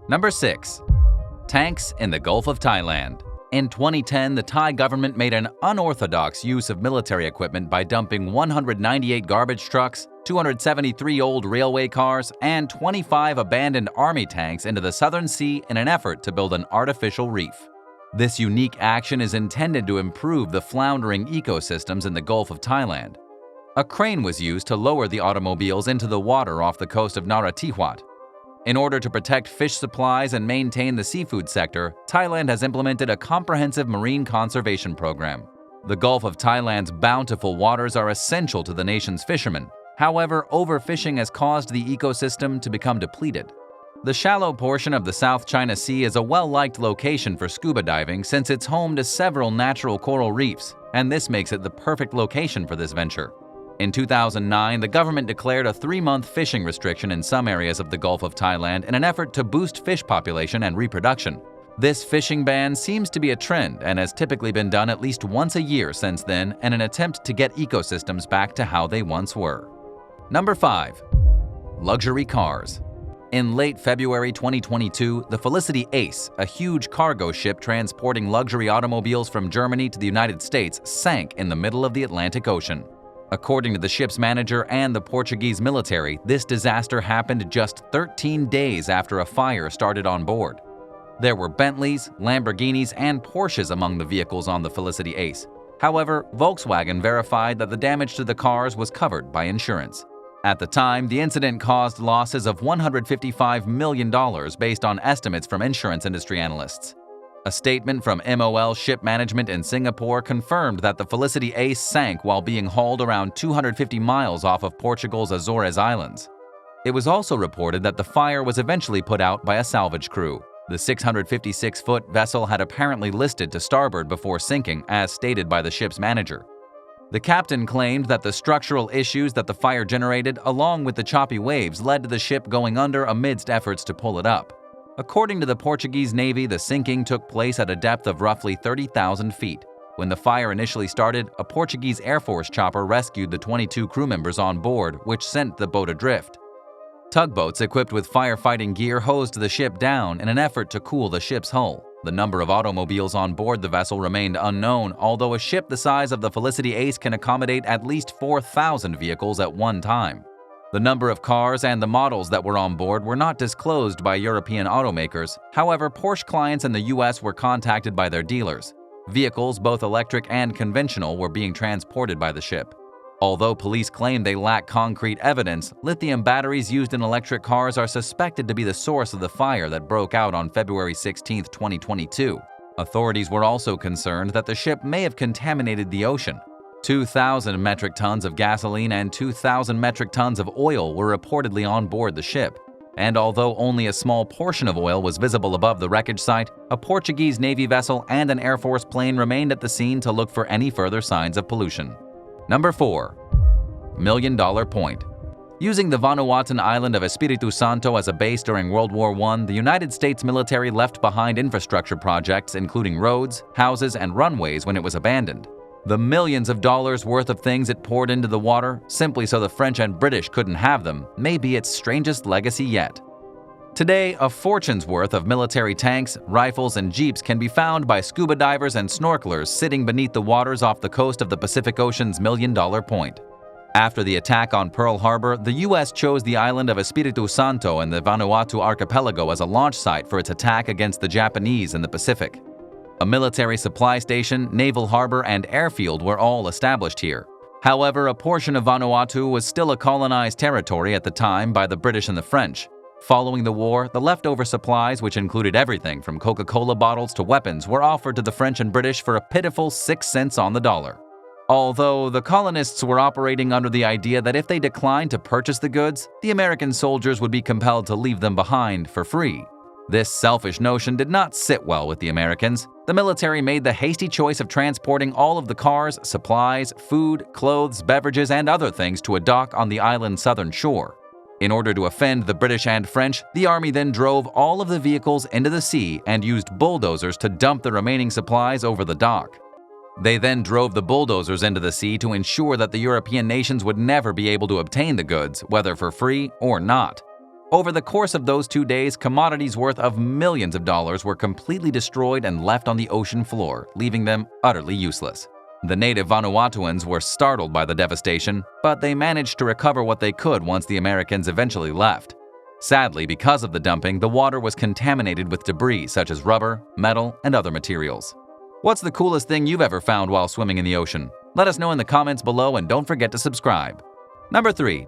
Number 6. Tanks in the Gulf of Thailand. In 2010, the Thai government made an unorthodox use of military equipment by dumping 198 garbage trucks, 273 old railway cars, and 25 abandoned army tanks into the Southern Sea in an effort to build an artificial reef. This unique action is intended to improve the floundering ecosystems in the Gulf of Thailand. A crane was used to lower the automobiles into the water off the coast of Narathiwat. In order to protect fish supplies and maintain the seafood sector, Thailand has implemented a comprehensive marine conservation program. The Gulf of Thailand's bountiful waters are essential to the nation's fishermen. However, overfishing has caused the ecosystem to become depleted. The shallow portion of the South China Sea is a well-liked location for scuba diving since it's home to several natural coral reefs, and this makes it the perfect location for this venture. In 2009, the government declared a 3-month fishing restriction in some areas of the Gulf of Thailand in an effort to boost fish population and reproduction. This fishing ban seems to be a trend and has typically been done at least once a year since then in an attempt to get ecosystems back to how they once were. Number 5. Luxury cars. In late February 2022, the Felicity Ace, a huge cargo ship transporting luxury automobiles from Germany to the United States, sank in the middle of the Atlantic Ocean. According to the ship's manager and the Portuguese military, this disaster happened just 13 days after a fire started on board. There were Bentleys, Lamborghinis, and Porsches among the vehicles on the Felicity Ace. However, Volkswagen verified that the damage to the cars was covered by insurance. At the time, the incident caused losses of $155 million based on estimates from insurance industry analysts. A statement from MOL Ship Management in Singapore confirmed that the Felicity Ace sank while being hauled around 250 miles off of Portugal's Azores Islands. It was also reported that the fire was eventually put out by a salvage crew. The 656-foot vessel had apparently listed to starboard before sinking, as stated by the ship's manager. The captain claimed that the structural issues that the fire generated, along with the choppy waves, led to the ship going under amidst efforts to pull it up. According to the Portuguese Navy, the sinking took place at a depth of roughly 30,000 feet. When the fire initially started, a Portuguese Air Force chopper rescued the 22 crew members on board, which sent the boat adrift. Tugboats equipped with firefighting gear hosed the ship down in an effort to cool the ship's hull. The number of automobiles on board the vessel remained unknown, although a ship the size of the Felicity Ace can accommodate at least 4,000 vehicles at one time. The number of cars and the models that were on board were not disclosed by European automakers. However, Porsche clients in the US were contacted by their dealers. Vehicles, both electric and conventional, were being transported by the ship. Although police claim they lack concrete evidence, lithium batteries used in electric cars are suspected to be the source of the fire that broke out on February 16, 2022. Authorities were also concerned that the ship may have contaminated the ocean. 2,000 metric tons of gasoline and 2,000 metric tons of oil were reportedly on board the ship. And although only a small portion of oil was visible above the wreckage site, a Portuguese Navy vessel and an Air Force plane remained at the scene to look for any further signs of pollution. Number 4. $1 Million Point. Using the Vanuatuan island of Espiritu Santo as a base during World War I, the United States military left behind infrastructure projects including roads, houses, and runways when it was abandoned. The millions of dollars worth of things it poured into the water, simply so the French and British couldn't have them, may be its strangest legacy yet. Today, a fortune's worth of military tanks, rifles, and jeeps can be found by scuba divers and snorkelers sitting beneath the waters off the coast of the Pacific Ocean's $1 Million Point. After the attack on Pearl Harbor, the U.S. chose the island of Espiritu Santo in the Vanuatu archipelago as a launch site for its attack against the Japanese in the Pacific. A military supply station, naval harbor, and airfield were all established here. However, a portion of Vanuatu was still a colonized territory at the time by the British and the French. Following the war, the leftover supplies, which included everything from Coca-Cola bottles to weapons, were offered to the French and British for a pitiful 6 cents on the dollar. Although the colonists were operating under the idea that if they declined to purchase the goods, the American soldiers would be compelled to leave them behind for free. This selfish notion did not sit well with the Americans. The military made the hasty choice of transporting all of the cars, supplies, food, clothes, beverages, and other things to a dock on the island's southern shore. In order to offend the British and French, the army then drove all of the vehicles into the sea and used bulldozers to dump the remaining supplies over the dock. They then drove the bulldozers into the sea to ensure that the European nations would never be able to obtain the goods, whether for free or not. Over the course of those 2 days, commodities worth of millions of dollars were completely destroyed and left on the ocean floor, leaving them utterly useless. The native Vanuatuans were startled by the devastation, but they managed to recover what they could once the Americans eventually left. Sadly, because of the dumping, the water was contaminated with debris such as rubber, metal, and other materials. What's the coolest thing you've ever found while swimming in the ocean? Let us know in the comments below and don't forget to subscribe. Number 3.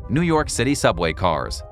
New York City subway cars.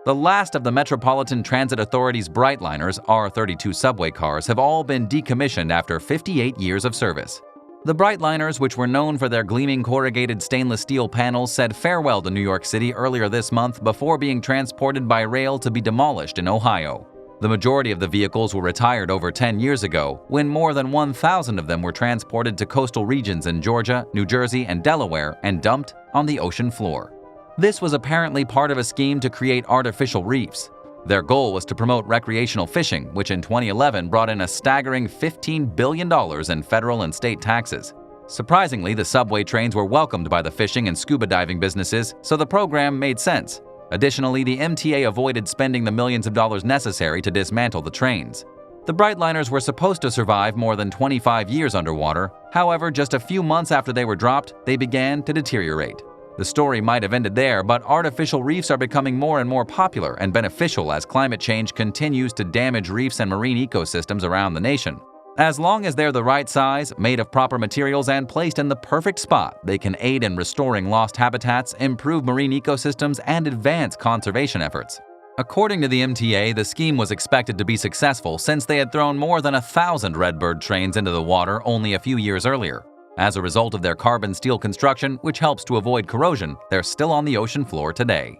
The last of the Metropolitan Transit Authority's Brightliners R32 subway cars have all been decommissioned after 58 years of service. The Brightliners, which were known for their gleaming corrugated stainless steel panels, said farewell to New York City earlier this month before being transported by rail to be demolished in Ohio. The majority of the vehicles were retired over 10 years ago, when more than 1,000 of them were transported to coastal regions in Georgia, New Jersey, and Delaware and dumped on the ocean floor. This was apparently part of a scheme to create artificial reefs. Their goal was to promote recreational fishing, which in 2011 brought in a staggering $15 billion in federal and state taxes. Surprisingly, the subway trains were welcomed by the fishing and scuba diving businesses, so the program made sense. Additionally, the MTA avoided spending the millions of dollars necessary to dismantle the trains. The Brightliners were supposed to survive more than 25 years underwater. However, just a few months after they were dropped, they began to deteriorate. The story might have ended there, but artificial reefs are becoming more and more popular and beneficial as climate change continues to damage reefs and marine ecosystems around the nation. As long as they're the right size, made of proper materials, and placed in the perfect spot, they can aid in restoring lost habitats, improve marine ecosystems, and advance conservation efforts. According to the MTA, the scheme was expected to be successful since they had thrown more than 1,000 Redbird trains into the water only a few years earlier. As a result of their carbon steel construction, which helps to avoid corrosion, they're still on the ocean floor today.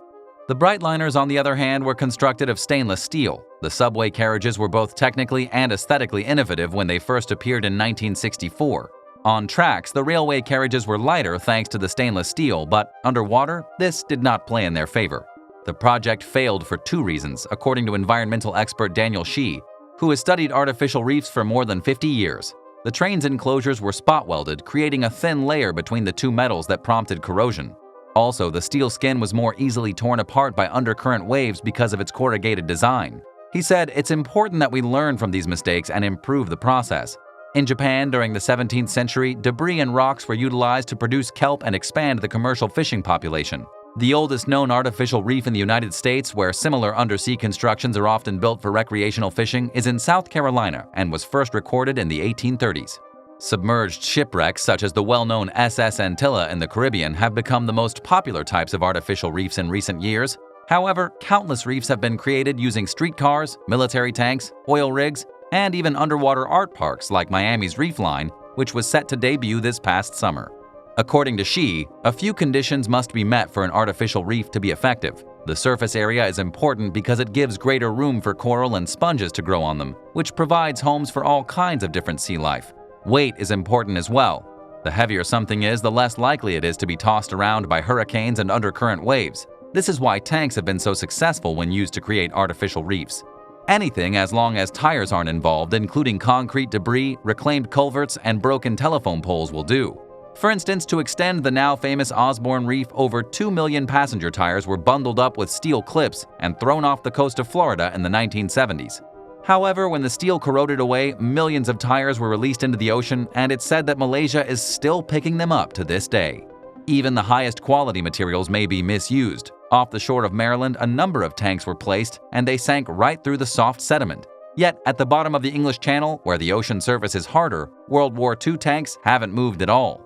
The Brightliners, on the other hand, were constructed of stainless steel. The subway carriages were both technically and aesthetically innovative when they first appeared in 1964. On tracks, the railway carriages were lighter thanks to the stainless steel, but underwater, this did not play in their favor. The project failed for 2 reasons, according to environmental expert Daniel Shih, who has studied artificial reefs for more than 50 years. The train's enclosures were spot welded, creating a thin layer between the 2 metals that prompted corrosion. Also, the steel skin was more easily torn apart by undercurrent waves because of its corrugated design. He said, "It's important that we learn from these mistakes and improve the process." In Japan, during the 17th century, debris and rocks were utilized to produce kelp and expand the commercial fishing population. The oldest known artificial reef in the United States, where similar undersea constructions are often built for recreational fishing, is in South Carolina and was first recorded in the 1830s. Submerged shipwrecks such as the well-known SS Antilla in the Caribbean have become the most popular types of artificial reefs in recent years. However, countless reefs have been created using streetcars, military tanks, oil rigs, and even underwater art parks like Miami's Reef Line, which was set to debut this past summer. According to Shih, a few conditions must be met for an artificial reef to be effective. The surface area is important because it gives greater room for coral and sponges to grow on them, which provides homes for all kinds of different sea life. Weight is important as well. The heavier something is, the less likely it is to be tossed around by hurricanes and undercurrent waves. This is why tanks have been so successful when used to create artificial reefs. Anything as long as tires aren't involved, including concrete debris, reclaimed culverts, and broken telephone poles will do. For instance, to extend the now famous Osborne Reef, over 2 million passenger tires were bundled up with steel clips and thrown off the coast of Florida in the 1970s. However, when the steel corroded away, millions of tires were released into the ocean, and it's said that Malaysia is still picking them up to this day. Even the highest quality materials may be misused. Off the shore of Maryland, a number of tanks were placed, and they sank right through the soft sediment. Yet, at the bottom of the English Channel, where the ocean surface is harder, World War II tanks haven't moved at all.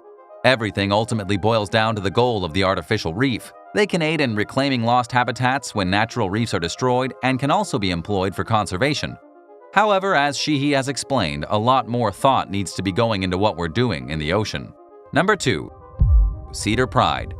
Everything ultimately boils down to the goal of the artificial reef. They can aid in reclaiming lost habitats when natural reefs are destroyed and can also be employed for conservation. However, as Shih has explained, a lot more thought needs to be going into what we're doing in the ocean. Number 2. Cedar Pride.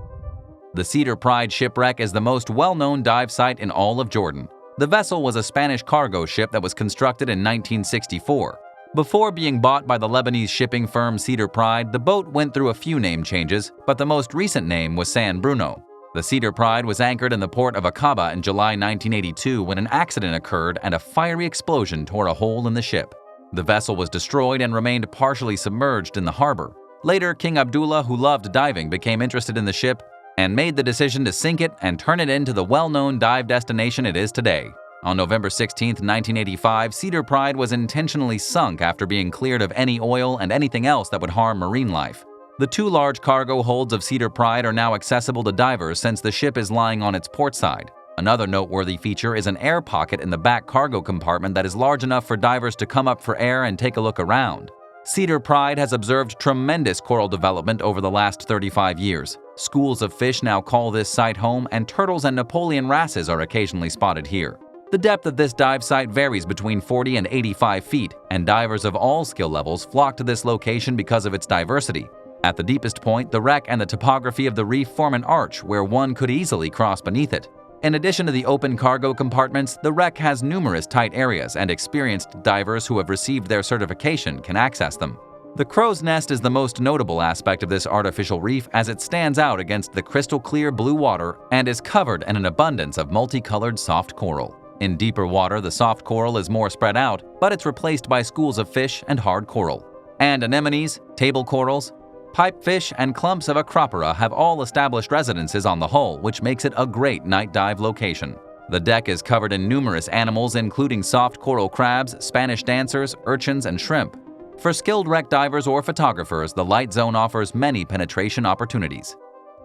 The Cedar Pride shipwreck is the most well-known dive site in all of Jordan. The vessel was a Spanish cargo ship that was constructed in 1964. Before being bought by the Lebanese shipping firm Cedar Pride, the boat went through a few name changes, but the most recent name was San Bruno. The Cedar Pride was anchored in the port of Aqaba in July 1982 when an accident occurred and a fiery explosion tore a hole in the ship. The vessel was destroyed and remained partially submerged in the harbor. Later, King Abdullah, who loved diving, became interested in the ship. and made the decision to sink it and turn it into the well-known dive destination it is today. On November 16, 1985, Cedar Pride was intentionally sunk after being cleared of any oil and anything else that would harm marine life. The two large cargo holds of Cedar Pride are now accessible to divers since the ship is lying on its port side. Another noteworthy feature is an air pocket in the back cargo compartment that is large enough for divers to come up for air and take a look around. Cedar Pride has observed tremendous coral development over the last 35 years. Schools of fish now call this site home, and turtles and Napoleon wrasses are occasionally spotted here. The depth of this dive site varies between 40 and 85 feet, and divers of all skill levels flock to this location because of its diversity. At the deepest point, the wreck and the topography of the reef form an arch where one could easily cross beneath it. In addition to the open cargo compartments, the wreck has numerous tight areas, and experienced divers who have received their certification can access them. The crow's nest is the most notable aspect of this artificial reef, as it stands out against the crystal clear blue water and is covered in an abundance of multicolored soft coral. In deeper water, the soft coral is more spread out, but it's replaced by schools of fish and hard coral. And anemones, table corals, pipefish, and clumps of acropora have all established residences on the hull, which makes it a great night dive location. The deck is covered in numerous animals, including soft coral crabs, Spanish dancers, urchins, and shrimp. For skilled wreck divers or photographers, the light zone offers many penetration opportunities.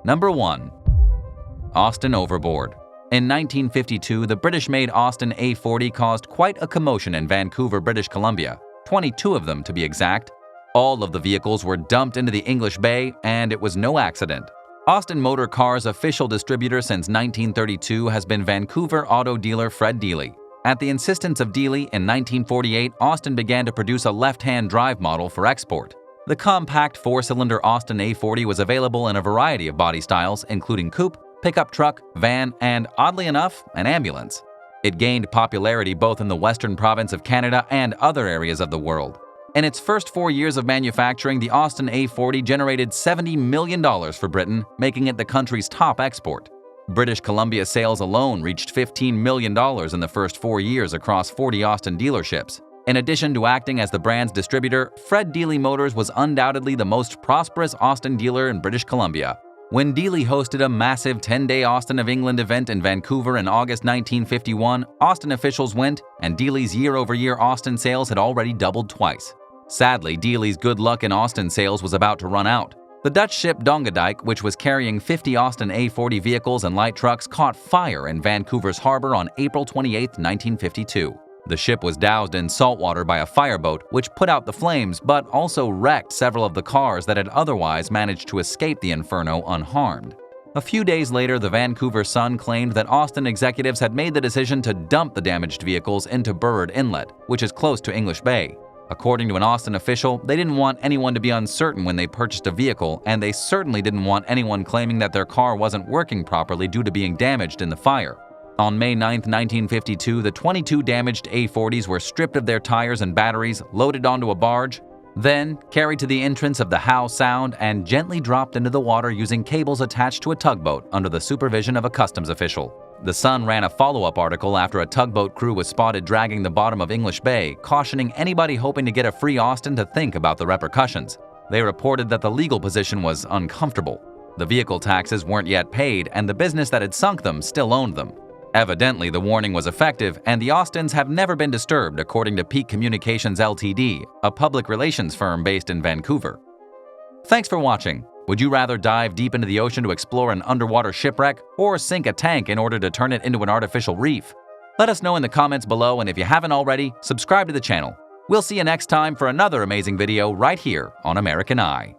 Number 1. Austin Overboard. In 1952, the British-made Austin A40 caused quite a commotion in Vancouver, British Columbia, 22 of them to be exact. All of the vehicles were dumped into the English Bay, and it was no accident. Austin Motor Cars' official distributor since 1932 has been Vancouver auto dealer Fred Deely. At the insistence of Deely, in 1948, Austin began to produce a left-hand drive model for export. The compact four-cylinder Austin A40 was available in a variety of body styles, including coupe, pickup truck, van, and, oddly enough, an ambulance. It gained popularity both in the western province of Canada and other areas of the world. In its first 4 years of manufacturing, the Austin A40 generated $70 million for Britain, making it the country's top export. British Columbia sales alone reached $15 million in the first 4 years across 40 Austin dealerships. In addition to acting as the brand's distributor, Fred Deely Motors was undoubtedly the most prosperous Austin dealer in British Columbia. When Deely hosted a massive 10-day Austin of England event in Vancouver in August 1951, Austin officials went, and Deely's year-over-year Austin sales had already doubled twice. Sadly, Deely's good luck in Austin sales was about to run out. The Dutch ship Dongadijk, which was carrying 50 Austin A40 vehicles and light trucks, caught fire in Vancouver's harbor on April 28, 1952. The ship was doused in salt water by a fireboat, which put out the flames but also wrecked several of the cars that had otherwise managed to escape the inferno unharmed. A few days later, the Vancouver Sun claimed that Austin executives had made the decision to dump the damaged vehicles into Burrard Inlet, which is close to English Bay. According to an Austin official, they didn't want anyone to be uncertain when they purchased a vehicle, and they certainly didn't want anyone claiming that their car wasn't working properly due to being damaged in the fire. On May 9, 1952, the 22 damaged A40s were stripped of their tires and batteries, loaded onto a barge, then carried to the entrance of the Howe Sound and gently dropped into the water using cables attached to a tugboat under the supervision of a customs official. The Sun ran a follow-up article after a tugboat crew was spotted dragging the bottom of English Bay, cautioning anybody hoping to get a free Austin to think about the repercussions. They reported that the legal position was uncomfortable. The vehicle taxes weren't yet paid, and the business that had sunk them still owned them. Evidently, the warning was effective, and the Austins have never been disturbed, according to Peak Communications Ltd., a public relations firm based in Vancouver. Thanks for watching. Would you rather dive deep into the ocean to explore an underwater shipwreck, or sink a tank in order to turn it into an artificial reef? Let us know in the comments below, and if you haven't already, subscribe to the channel. We'll see you next time for another amazing video right here on American Eye.